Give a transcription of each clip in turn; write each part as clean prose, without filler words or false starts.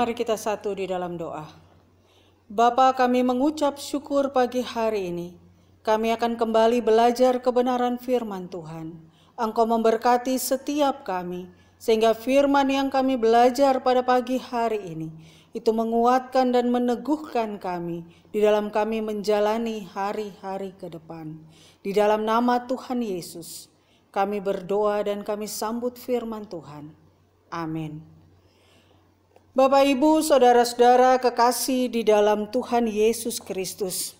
Mari kita satu di dalam doa. Bapa, kami mengucap syukur pagi hari ini. Kami akan kembali belajar kebenaran firman Tuhan. Engkau memberkati setiap kami, sehingga firman yang kami belajar pada pagi hari ini, itu menguatkan dan meneguhkan kami di dalam kami menjalani hari-hari ke depan. Di dalam nama Tuhan Yesus, kami berdoa dan kami sambut firman Tuhan. Amin. Bapak, Ibu, saudara-saudara kekasih di dalam Tuhan Yesus Kristus.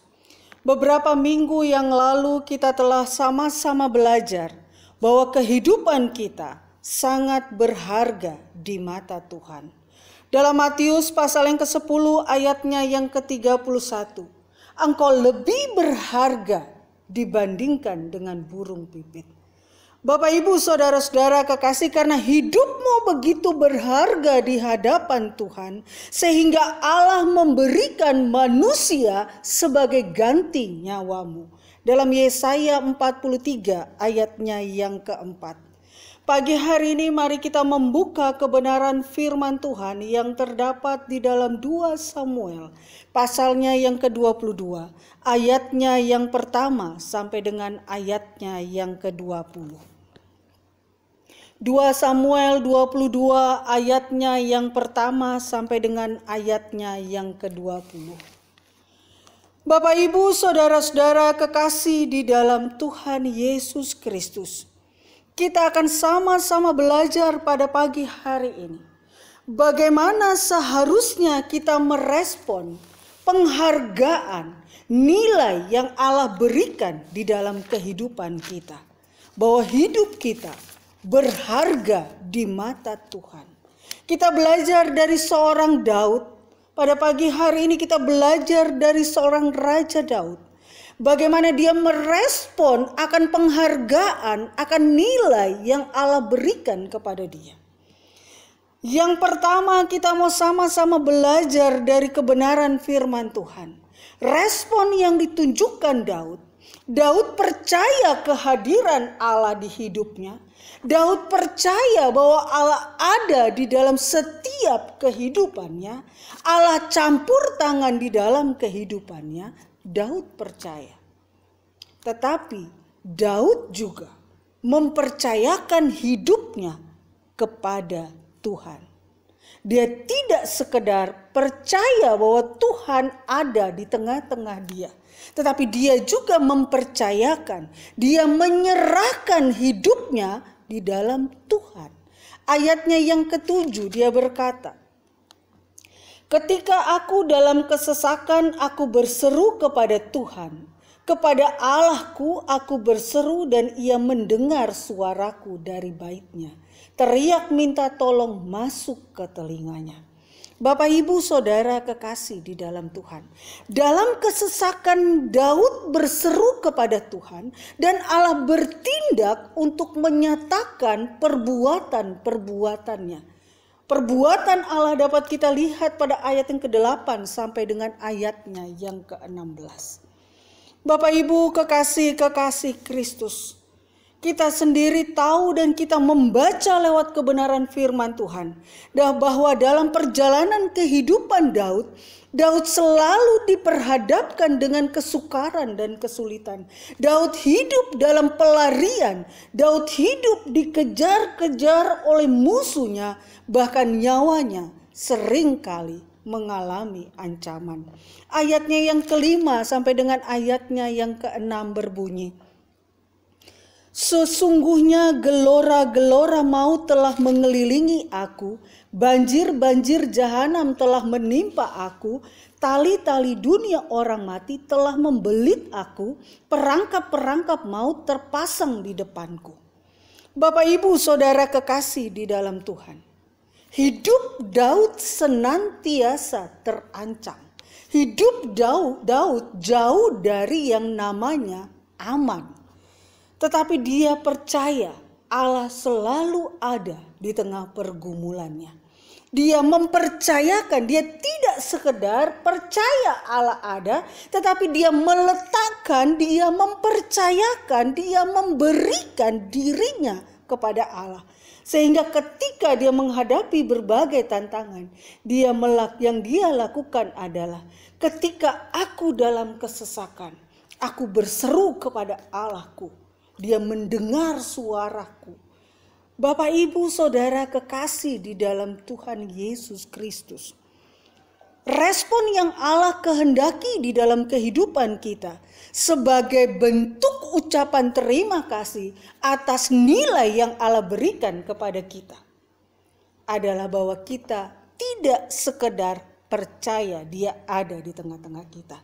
Beberapa minggu yang lalu kita telah sama-sama belajar bahwa kehidupan kita sangat berharga di mata Tuhan. Dalam Matius pasal yang ke-10 ayatnya yang ke-31. Engkau lebih berharga dibandingkan dengan burung pipit. Bapak, Ibu, saudara-saudara kekasih, karena hidupmu begitu berharga di hadapan Tuhan, sehingga Allah memberikan manusia sebagai ganti nyawamu. Dalam Yesaya 43 ayatnya yang keempat. Pagi hari ini mari kita membuka kebenaran firman Tuhan yang terdapat di dalam 2 Samuel, pasalnya yang ke-22, ayatnya yang pertama sampai dengan ayatnya yang ke-20. 2 Samuel 22 ayatnya yang pertama sampai dengan ayatnya yang ke-20. Bapak, Ibu, saudara-saudara kekasih di dalam Tuhan Yesus Kristus. Kita akan sama-sama belajar pada pagi hari ini. Bagaimana seharusnya kita merespon penghargaan, nilai yang Allah berikan di dalam kehidupan kita. Bahwa hidup kita berharga di mata Tuhan. Kita belajar dari seorang Daud. Pada pagi hari ini kita belajar dari seorang Raja Daud. Bagaimana dia merespon akan penghargaan, akan nilai yang Allah berikan kepada dia. Yang pertama kita mau sama-sama belajar dari kebenaran firman Tuhan. Respon yang ditunjukkan Daud. Daud percaya kehadiran Allah di hidupnya. Daud percaya bahwa Allah ada di dalam setiap kehidupannya. Allah campur tangan di dalam kehidupannya. Daud percaya. Tetapi Daud juga mempercayakan hidupnya kepada Tuhan. Dia tidak sekedar percaya bahwa Tuhan ada di tengah-tengah dia. Tetapi dia juga mempercayakan, dia menyerahkan hidupnya di dalam Tuhan. Ayatnya yang ke-7 dia berkata, ketika aku dalam kesesakan aku berseru kepada Tuhan, kepada Allahku aku berseru dan ia mendengar suaraku dari baitnya. Teriak minta tolong masuk ke telinganya. Bapak, Ibu, saudara kekasih di dalam Tuhan. Dalam kesesakan Daud berseru kepada Tuhan dan Allah bertindak untuk menyatakan perbuatan-perbuatannya. Perbuatan Allah dapat kita lihat pada ayat yang ke-8 sampai dengan ayatnya yang ke-16. Bapak, Ibu, kekasih-kekasih Kristus. Kita sendiri tahu dan kita membaca lewat kebenaran firman Tuhan. Bahwa dalam perjalanan kehidupan Daud, Daud selalu diperhadapkan dengan kesukaran dan kesulitan. Daud hidup dalam pelarian. Daud hidup dikejar-kejar oleh musuhnya. Bahkan nyawanya seringkali mengalami ancaman. Ayatnya yang ke-5 sampai dengan ayatnya yang ke-6 berbunyi. Sesungguhnya gelora-gelora maut telah mengelilingi aku, banjir-banjir jahanam telah menimpa aku, tali-tali dunia orang mati telah membelit aku, perangkap-perangkap maut terpasang di depanku. Bapak, Ibu, saudara kekasih di dalam Tuhan. Hidup Daud senantiasa terancam. Hidup Daud jauh dari yang namanya aman. Tetapi dia percaya Allah selalu ada di tengah pergumulannya. Dia mempercayakan, dia tidak sekedar percaya Allah ada, tetapi dia meletakkan, dia mempercayakan, dia memberikan dirinya kepada Allah. Sehingga ketika dia menghadapi berbagai tantangan, yang dia lakukan adalah ketika aku dalam kesesakan, aku berseru kepada Allahku. Dia mendengar suaraku. Bapak, Ibu, Saudara kekasih di dalam Tuhan Yesus Kristus. Respon yang Allah kehendaki di dalam kehidupan kita sebagai bentuk ucapan terima kasih atas nilai yang Allah berikan kepada kita adalah bahwa kita tidak sekedar percaya Dia ada di tengah-tengah kita,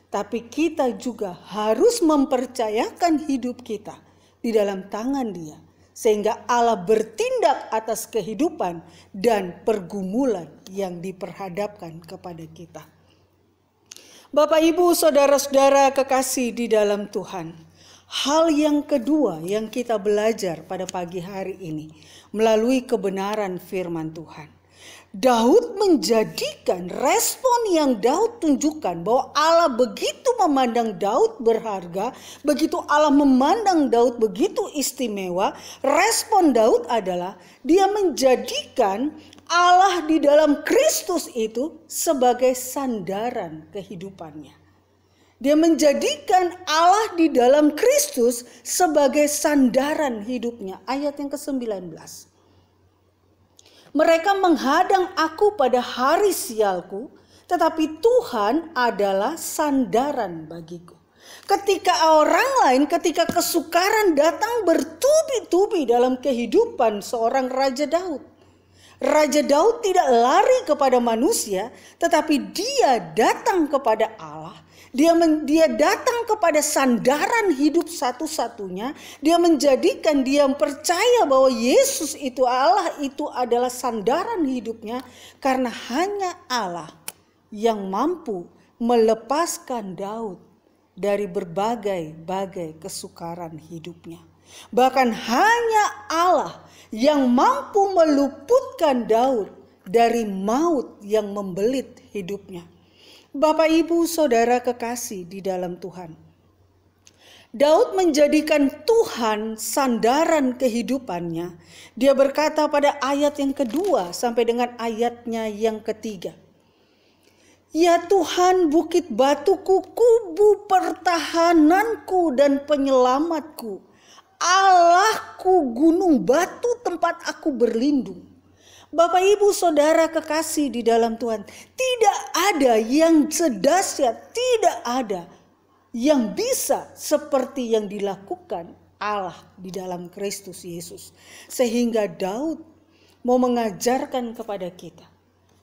tapi kita juga harus mempercayakan hidup kita di dalam tangan Dia, sehingga Allah bertindak atas kehidupan dan pergumulan yang diperhadapkan kepada kita. Bapak, Ibu, Saudara-saudara kekasih di dalam Tuhan, hal yang kedua yang kita belajar pada pagi hari ini melalui kebenaran firman Tuhan, Daud menjadikan respon yang Daud tunjukkan bahwa Allah begitu memandang Daud berharga, begitu Allah memandang Daud begitu istimewa. Respon Daud adalah dia menjadikan Allah di dalam Kristus itu sebagai sandaran kehidupannya. Dia menjadikan Allah di dalam Kristus sebagai sandaran hidupnya. Ayat yang ke-19. Mereka menghadang aku pada hari sialku, tetapi Tuhan adalah sandaran bagiku. Ketika ketika kesukaran datang bertubi-tubi dalam kehidupan seorang Raja Daud. Raja Daud tidak lari kepada manusia, tetapi dia datang kepada Allah. Dia datang kepada sandaran hidup satu-satunya. Dia percaya bahwa Yesus itu, Allah itu adalah sandaran hidupnya. Karena hanya Allah yang mampu melepaskan Daud dari berbagai kesukaran hidupnya. Bahkan hanya Allah yang mampu meluputkan Daud dari maut yang membelit hidupnya. Bapak, Ibu, Saudara kekasih di dalam Tuhan, Daud menjadikan Tuhan sandaran kehidupannya. Dia berkata pada ayat yang kedua sampai dengan ayatnya yang ketiga, "Ya Tuhan, bukit batuku, kubu pertahananku dan penyelamatku, Allahku, gunung batu tempat aku berlindung." Bapak, Ibu, Saudara kekasih di dalam Tuhan, tidak ada yang sedahsyat, tidak ada yang bisa seperti yang dilakukan Allah di dalam Kristus Yesus. Sehingga Daud mau mengajarkan kepada kita,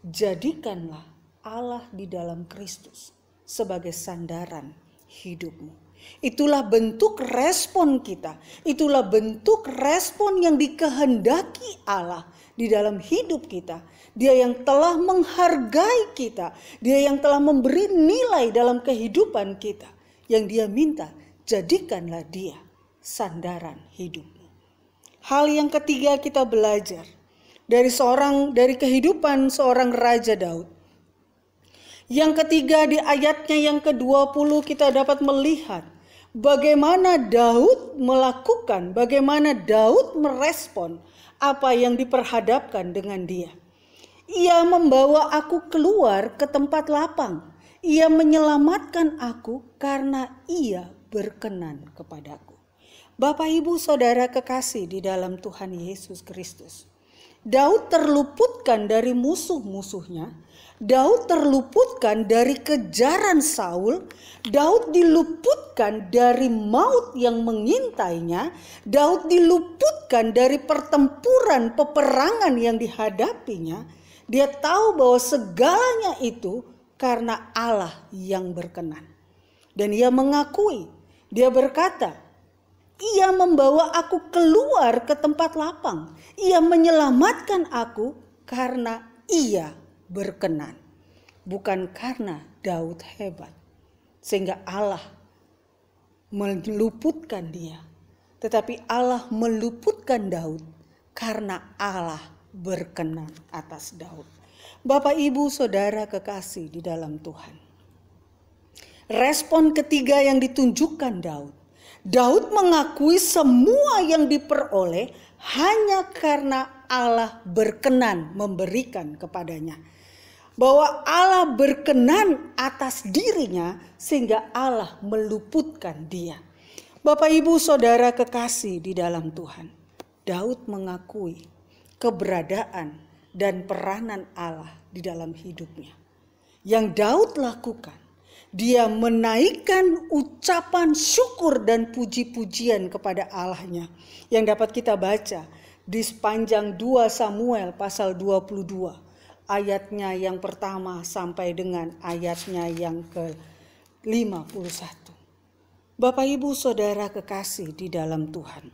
jadikanlah Allah di dalam Kristus sebagai sandaran hidupmu. Itulah bentuk respon kita. Itulah bentuk respon yang dikehendaki Allah di dalam hidup kita. Dia yang telah menghargai kita. Dia yang telah memberi nilai dalam kehidupan kita. Yang dia minta, jadikanlah dia sandaran hidupmu. Hal yang ketiga kita belajar dari kehidupan seorang Raja Daud. Yang ketiga, di ayatnya yang ke-20 kita dapat melihat bagaimana Daud melakukan, bagaimana Daud merespon apa yang diperhadapkan dengan dia. Ia membawa aku keluar ke tempat lapang. Ia menyelamatkan aku karena ia berkenan kepadaku. Bapak, Ibu, Saudara kekasih di dalam Tuhan Yesus Kristus, Daud terluputkan dari musuh-musuhnya. Daud terluputkan dari kejaran Saul. Daud diluputkan dari maut yang mengintainya. Daud diluputkan dari pertempuran peperangan yang dihadapinya. Dia tahu bahwa segalanya itu karena Allah yang berkenan. Dan ia mengakui, dia berkata, ia membawa aku keluar ke tempat lapang. Ia menyelamatkan aku karena ia berkenan. Bukan karena Daud hebat sehingga Allah meluputkan dia. Tetapi Allah meluputkan Daud karena Allah berkenan atas Daud. Bapak, Ibu, Saudara kekasih di dalam Tuhan. Respon ketiga yang ditunjukkan Daud. Daud mengakui semua yang diperoleh hanya karena Allah berkenan memberikan kepadanya. Bahwa Allah berkenan atas dirinya sehingga Allah meluputkan dia. Bapak Ibu Saudara kekasih di dalam Tuhan, Daud mengakui keberadaan dan peranan Allah di dalam hidupnya. Yang Daud lakukan, dia menaikkan ucapan syukur dan puji-pujian kepada Allahnya. Yang dapat kita baca di sepanjang 2 Samuel pasal 22. Ayatnya yang pertama sampai dengan ayatnya yang ke-51. Bapak Ibu Saudara kekasih di dalam Tuhan,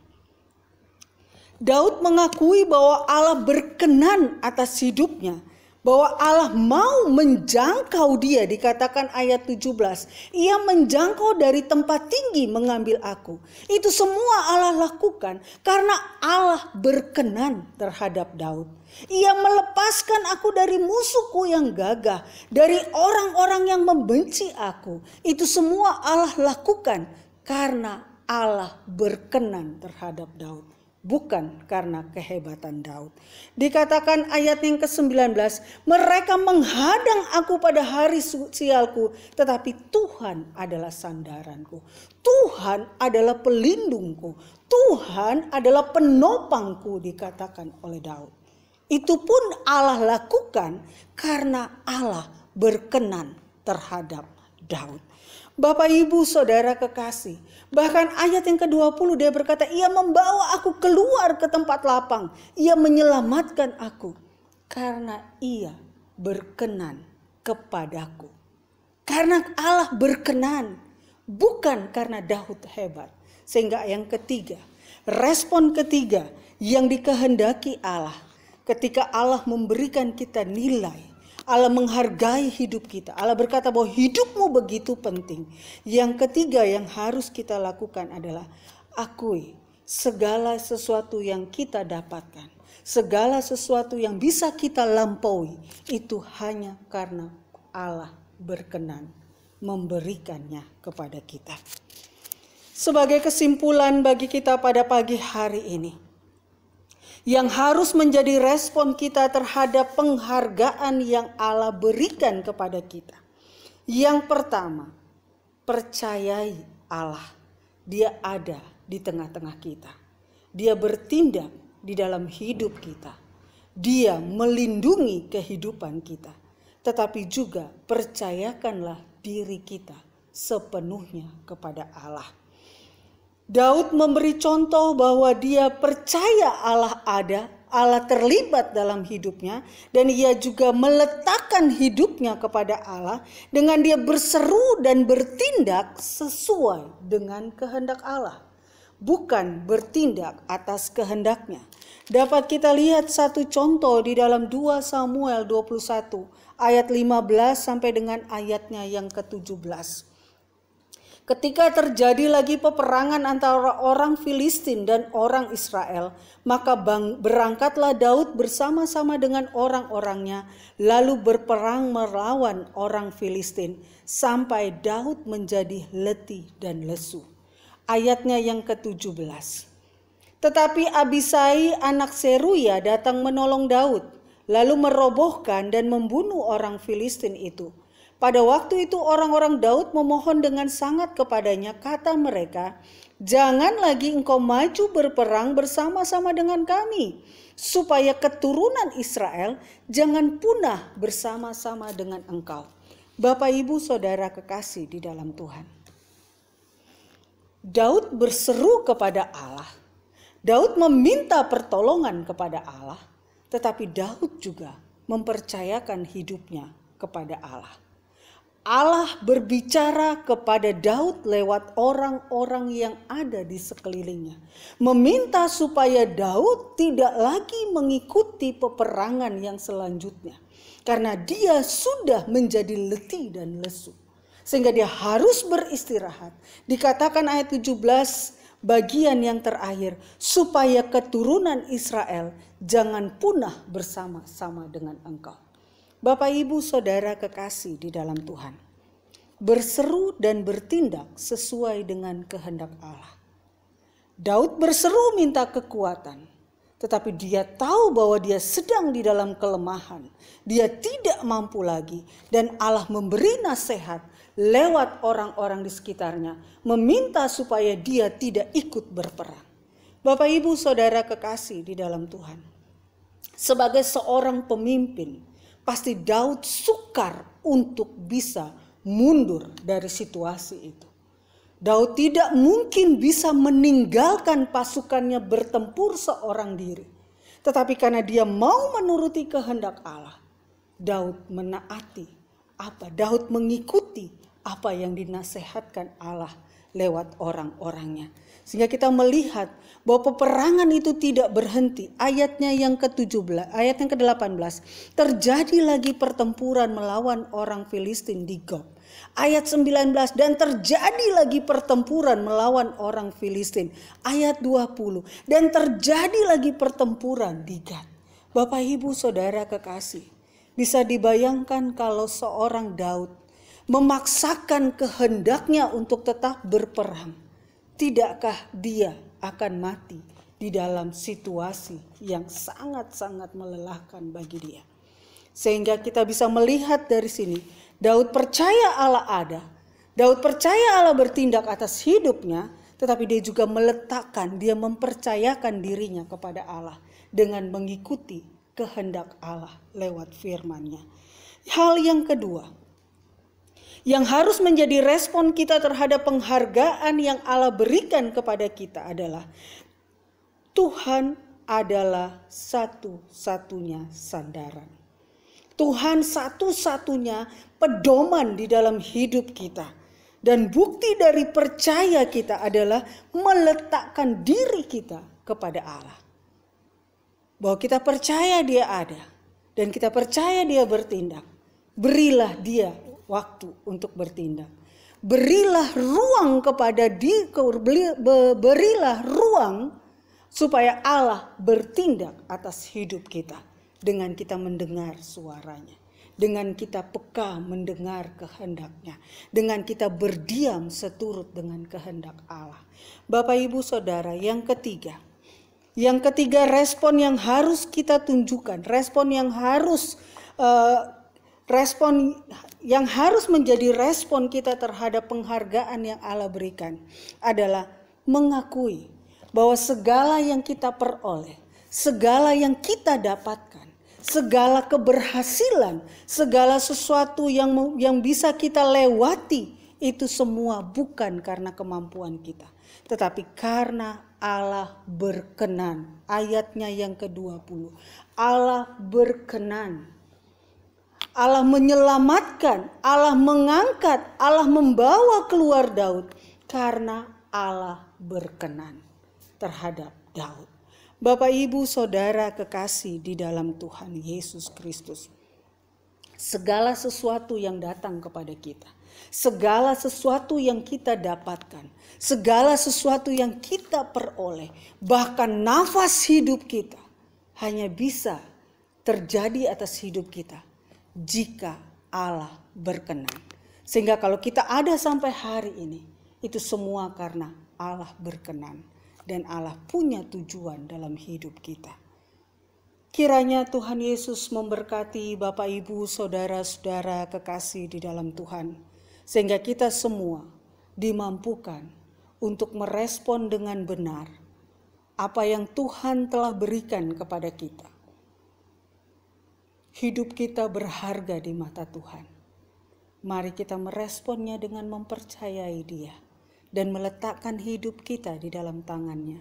Daud mengakui bahwa Allah berkenan atas hidupnya, bahwa Allah mau menjangkau dia. Dikatakan ayat 17, ia menjangkau dari tempat tinggi mengambil aku. Itu semua Allah lakukan karena Allah berkenan terhadap Daud. Ia melepaskan aku dari musuhku yang gagah, dari orang-orang yang membenci aku. Itu semua Allah lakukan karena Allah berkenan terhadap Daud, bukan karena kehebatan Daud. Dikatakan ayat yang ke-19, mereka menghadang aku pada hari sialku, tetapi Tuhan adalah sandaranku. Tuhan adalah pelindungku. Tuhan adalah penopangku, dikatakan oleh Daud. Itu pun Allah lakukan karena Allah berkenan terhadap Daud. Bapak Ibu Saudara kekasih, bahkan ayat yang ke-20 dia berkata, ia membawa aku keluar ke tempat lapang, ia menyelamatkan aku karena ia berkenan kepadaku. Karena Allah berkenan, bukan karena Daud hebat. Sehingga yang ketiga, respon ketiga yang dikehendaki Allah, ketika Allah memberikan kita nilai, Allah menghargai hidup kita. Allah berkata bahwa hidupmu begitu penting. Yang ketiga yang harus kita lakukan adalah akui segala sesuatu yang kita dapatkan. Segala sesuatu yang bisa kita lampaui itu hanya karena Allah berkenan memberikannya kepada kita. Sebagai kesimpulan bagi kita pada pagi hari ini, yang harus menjadi respon kita terhadap penghargaan yang Allah berikan kepada kita. Yang pertama, percayai Allah. Dia ada di tengah-tengah kita. Dia bertindak di dalam hidup kita. Dia melindungi kehidupan kita. Tetapi juga percayakanlah diri kita sepenuhnya kepada Allah. Daud memberi contoh bahwa dia percaya Allah ada, Allah terlibat dalam hidupnya, dan ia juga meletakkan hidupnya kepada Allah dengan dia berseru dan bertindak sesuai dengan kehendak Allah, bukan bertindak atas kehendaknya. Dapat kita lihat satu contoh di dalam 2 Samuel 21 ayat 15 sampai dengan ayatnya yang ke-17. Ketika terjadi lagi peperangan antara orang Filistin dan orang Israel, maka berangkatlah Daud bersama-sama dengan orang-orangnya, lalu berperang melawan orang Filistin, sampai Daud menjadi letih dan lesu. Ayatnya yang ke-17. Tetapi Abisai anak Seruya datang menolong Daud, lalu merobohkan dan membunuh orang Filistin itu. Pada waktu itu orang-orang Daud memohon dengan sangat kepadanya, kata mereka, jangan lagi engkau maju berperang bersama-sama dengan kami, supaya keturunan Israel jangan punah bersama-sama dengan engkau. Bapak Ibu Saudara kekasih di dalam Tuhan, Daud berseru kepada Allah, Daud meminta pertolongan kepada Allah, tetapi Daud juga mempercayakan hidupnya kepada Allah. Allah berbicara kepada Daud lewat orang-orang yang ada di sekelilingnya, meminta supaya Daud tidak lagi mengikuti peperangan yang selanjutnya, karena dia sudah menjadi letih dan lesu, sehingga dia harus beristirahat. Dikatakan ayat 17 bagian yang terakhir, supaya keturunan Israel jangan punah bersama-sama dengan engkau. Bapak Ibu Saudara kekasih di dalam Tuhan, berseru dan bertindak sesuai dengan kehendak Allah. Daud berseru minta kekuatan, tetapi dia tahu bahwa dia sedang di dalam kelemahan. Dia tidak mampu lagi, dan Allah memberi nasihat lewat orang-orang di sekitarnya, meminta supaya dia tidak ikut berperang. Bapak, Ibu, Saudara kekasih di dalam Tuhan, sebagai seorang pemimpin, pasti Daud sukar untuk bisa mundur dari situasi itu. Daud tidak mungkin bisa meninggalkan pasukannya bertempur seorang diri. Tetapi karena dia mau menuruti kehendak Allah, Daud menaati Daud mengikuti apa yang dinasehatkan Allah lewat orang-orangnya. Sehingga kita melihat bahwa peperangan itu tidak berhenti. Ayatnya yang ke-17, ayat yang ke-18. Terjadi lagi pertempuran melawan orang Filistin di Gob. Ayat 19, dan terjadi lagi pertempuran melawan orang Filistin. Ayat 20, dan terjadi lagi pertempuran di Gad. Bapak, Ibu, Saudara kekasih, bisa dibayangkan kalau seorang Daud memaksakan kehendaknya untuk tetap berperang. Tidakkah dia akan mati di dalam situasi yang sangat-sangat melelahkan bagi dia? Sehingga kita bisa melihat dari sini, Daud percaya Allah ada. Daud percaya Allah bertindak atas hidupnya, tetapi dia juga dia mempercayakan dirinya kepada Allah dengan mengikuti kehendak Allah lewat firman-Nya. Hal yang kedua, yang harus menjadi respon kita terhadap penghargaan yang Allah berikan kepada kita adalah Tuhan adalah satu-satunya sandaran. Tuhan satu-satunya pedoman di dalam hidup kita. Dan bukti dari percaya kita adalah meletakkan diri kita kepada Allah. Bahwa kita percaya Dia ada dan kita percaya Dia bertindak. Berilah Dia waktu untuk bertindak. Berilah ruang kepada Dia, berilah ruang supaya Allah bertindak atas hidup kita. Dengan kita mendengar suaranya, dengan kita peka mendengar kehendak-Nya, dengan kita berdiam seturut dengan kehendak Allah. Bapak, Ibu, Saudara, yang ketiga respon yang harus kita tunjukkan, respon yang harus menjadi respon kita terhadap penghargaan yang Allah berikan adalah mengakui bahwa segala yang kita peroleh, segala yang kita dapatkan, segala keberhasilan, segala sesuatu yang bisa kita lewati, itu semua bukan karena kemampuan kita, tetapi karena Allah berkenan. Ayatnya yang ke-20, Allah berkenan. Allah menyelamatkan, Allah mengangkat, Allah membawa keluar Daud karena Allah berkenan terhadap Daud. Bapak, Ibu, Saudara kekasih di dalam Tuhan Yesus Kristus. Segala sesuatu yang datang kepada kita, segala sesuatu yang kita dapatkan, segala sesuatu yang kita peroleh, bahkan nafas hidup kita hanya bisa terjadi atas hidup kita jika Allah berkenan. Sehingga kalau kita ada sampai hari ini, itu semua karena Allah berkenan. Dan Allah punya tujuan dalam hidup kita. Kiranya Tuhan Yesus memberkati Bapak, Ibu, Saudara-saudara kekasih di dalam Tuhan. Sehingga kita semua dimampukan untuk merespon dengan benar apa yang Tuhan telah berikan kepada kita. Hidup kita berharga di mata Tuhan. Mari kita meresponnya dengan mempercayai Dia dan meletakkan hidup kita di dalam tangan-Nya.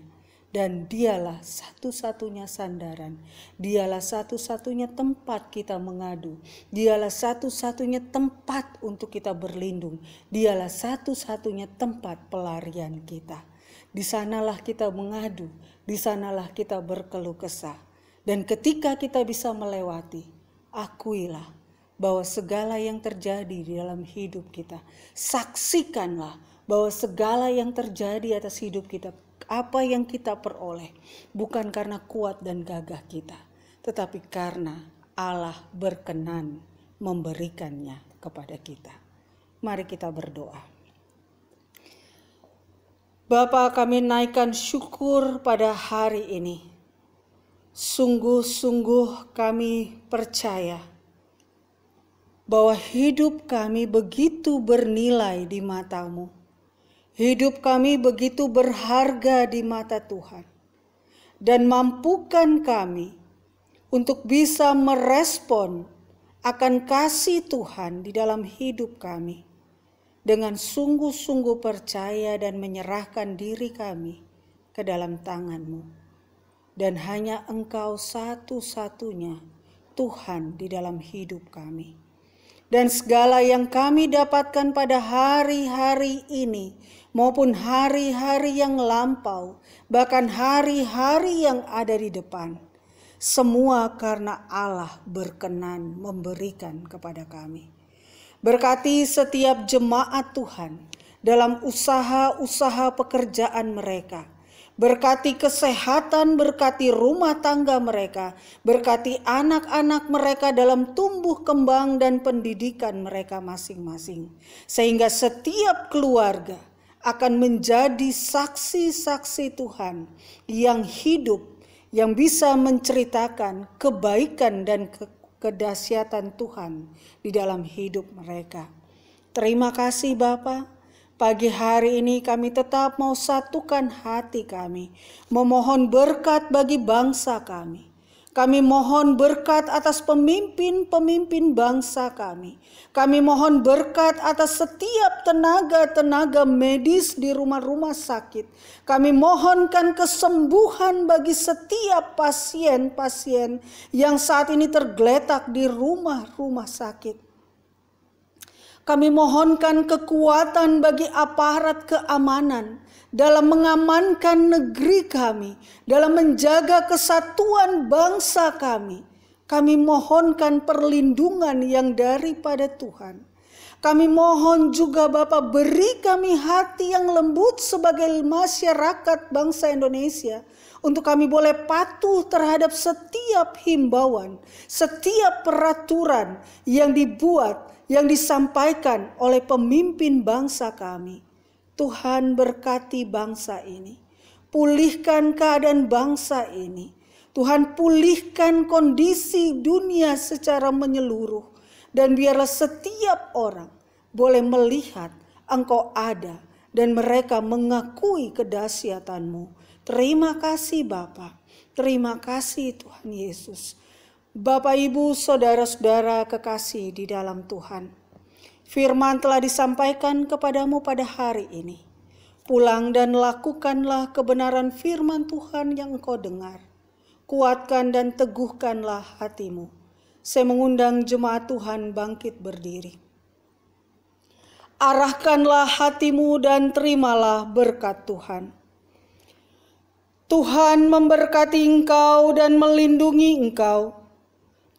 Dan Dialah satu-satunya sandaran, Dialah satu-satunya tempat kita mengadu, Dialah satu-satunya tempat untuk kita berlindung, Dialah satu-satunya tempat pelarian kita. Di sanalah kita mengadu, di sanalah kita berkeluh kesah. Dan ketika kita bisa melewati, akuilah bahwa segala yang terjadi di dalam hidup kita, saksikanlah bahwa segala yang terjadi atas hidup kita, apa yang kita peroleh, bukan karena kuat dan gagah kita, tetapi karena Allah berkenan memberikannya kepada kita. Mari kita berdoa. Bapa, kami naikkan syukur pada hari ini. Sungguh-sungguh kami percaya bahwa hidup kami begitu bernilai di mata-Mu. Hidup kami begitu berharga di mata Tuhan. Dan mampukan kami untuk bisa merespon akan kasih Tuhan di dalam hidup kami. Dengan sungguh-sungguh percaya dan menyerahkan diri kami ke dalam tangan-Mu. Dan hanya Engkau satu-satunya Tuhan di dalam hidup kami. Dan segala yang kami dapatkan pada hari-hari ini maupun hari-hari yang lampau, bahkan hari-hari yang ada di depan, semua karena Allah berkenan memberikan kepada kami. Berkati setiap jemaat Tuhan dalam usaha-usaha pekerjaan mereka. Berkati kesehatan, berkati rumah tangga mereka, berkati anak-anak mereka dalam tumbuh kembang dan pendidikan mereka masing-masing. Sehingga setiap keluarga akan menjadi saksi-saksi Tuhan yang hidup, yang bisa menceritakan kebaikan dan kedahsyatan Tuhan di dalam hidup mereka. Terima kasih Bapa. Pagi hari ini kami tetap mau satukan hati kami, memohon berkat bagi bangsa kami. Kami mohon berkat atas pemimpin-pemimpin bangsa kami. Kami mohon berkat atas setiap tenaga-tenaga medis di rumah-rumah sakit. Kami mohonkan kesembuhan bagi setiap pasien-pasien yang saat ini tergeletak di rumah-rumah sakit. Kami mohonkan kekuatan bagi aparat keamanan dalam mengamankan negeri kami, dalam menjaga kesatuan bangsa kami. Kami mohonkan perlindungan yang daripada Tuhan. Kami mohon juga Bapa, beri kami hati yang lembut sebagai masyarakat bangsa Indonesia, untuk kami boleh patuh terhadap setiap himbauan, setiap peraturan yang dibuat, yang disampaikan oleh pemimpin bangsa kami. Tuhan berkati bangsa ini. Pulihkan keadaan bangsa ini. Tuhan pulihkan kondisi dunia secara menyeluruh. Dan biarlah setiap orang boleh melihat Engkau ada dan mereka mengakui kedahsyatan-Mu. Terima kasih Bapa. Terima kasih Tuhan Yesus. Bapak, Ibu, saudara-saudara kekasih di dalam Tuhan. Firman telah disampaikan kepadamu pada hari ini. Pulang dan lakukanlah kebenaran firman Tuhan yang engkau dengar. Kuatkan dan teguhkanlah hatimu. Saya mengundang jemaat Tuhan bangkit berdiri. Arahkanlah hatimu dan terimalah berkat Tuhan. Tuhan memberkati engkau dan melindungi engkau.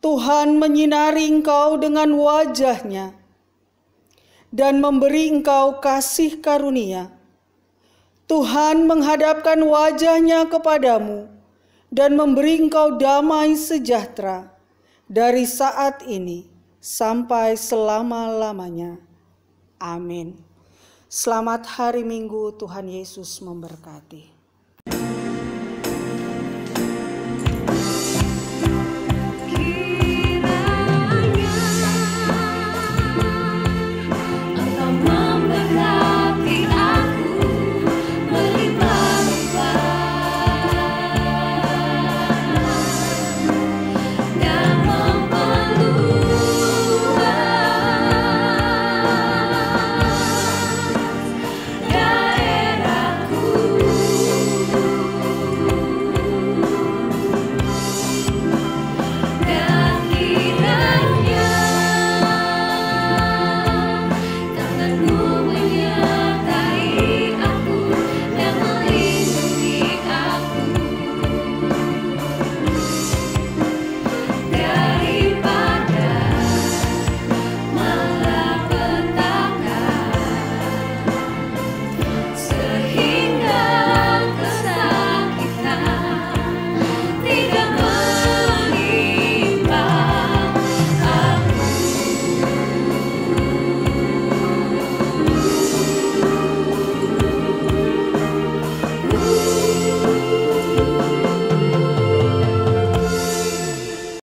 Tuhan menyinari engkau dengan wajah-Nya dan memberi engkau kasih karunia. Tuhan menghadapkan wajah-Nya kepadamu dan memberi engkau damai sejahtera dari saat ini sampai selama-lamanya. Amin. Selamat hari Minggu, Tuhan Yesus memberkati.